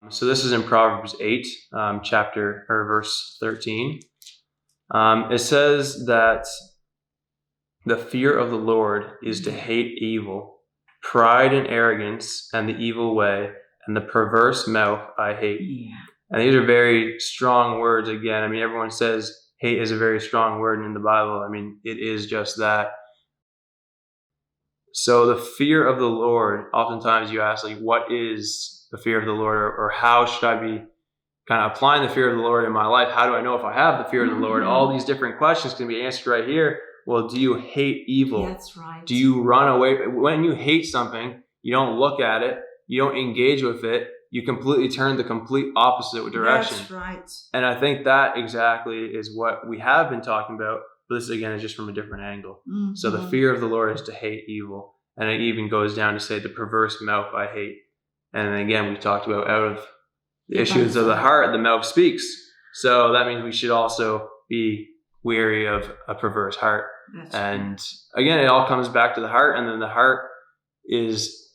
So this is in Proverbs 8, chapter or verse 13. It says that the fear of the Lord is to hate evil, pride and arrogance, and the evil way, and the perverse mouth I hate. Yeah. And these are very strong words again. I mean, everyone says hate is a very strong word in the Bible. I mean, it is just that. So the fear of the Lord, oftentimes you ask, like, what is the fear of the Lord, or how should I be kind of applying the fear of the Lord in my life? How do I know if I have the fear of the Lord? All these different questions can be answered right here. Well, do you hate evil? That's right. Do you run away? When you hate something, you don't look at it, you don't engage with it, you completely turn the complete opposite direction. That's right. And I think that exactly is what we have been talking about, but this again is just from a different angle. Mm-hmm. So the fear of the Lord is to hate evil. And it even goes down to say the perverse mouth I hate. And again, we talked about out of the issues of the heart, the mouth speaks. So that means we should also be weary of a perverse heart. That's and again, it all comes back to the heart, and then the heart is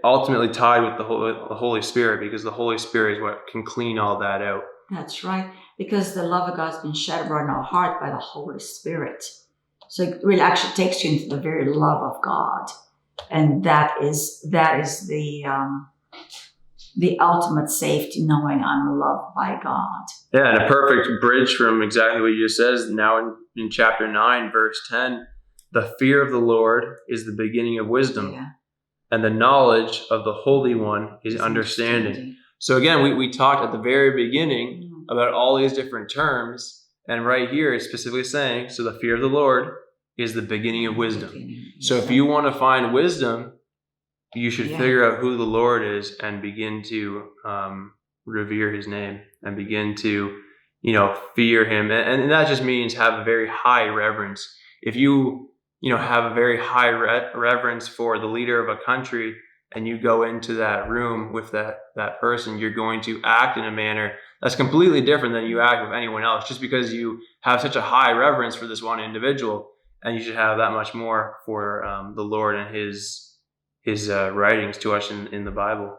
ultimately tied with the Holy Spirit, because the Holy Spirit is what can clean all that out. That's right, because the love of God has been shed abroad in our heart by the Holy Spirit. So it really actually takes you into the very love of God, and that is the ultimate safety, knowing I'm loved by God. Yeah, and a perfect bridge from exactly what you just said is now in chapter 9, verse 10, the fear of the Lord is the beginning of wisdom, and the knowledge of the Holy One is understanding. So again, we talked at the very beginning about all these different terms, and right here it's specifically saying, so the fear of the Lord is the beginning of wisdom. So if you want to find wisdom, you should figure out who the Lord is and begin to revere his name and begin to, fear him. And that just means have a very high reverence. If you, have a very high reverence for the leader of a country, and you go into that room with that person, you're going to act in a manner that's completely different than you act with anyone else, just because you have such a high reverence for this one individual. And you should have that much more for the Lord and his writings to us in the Bible.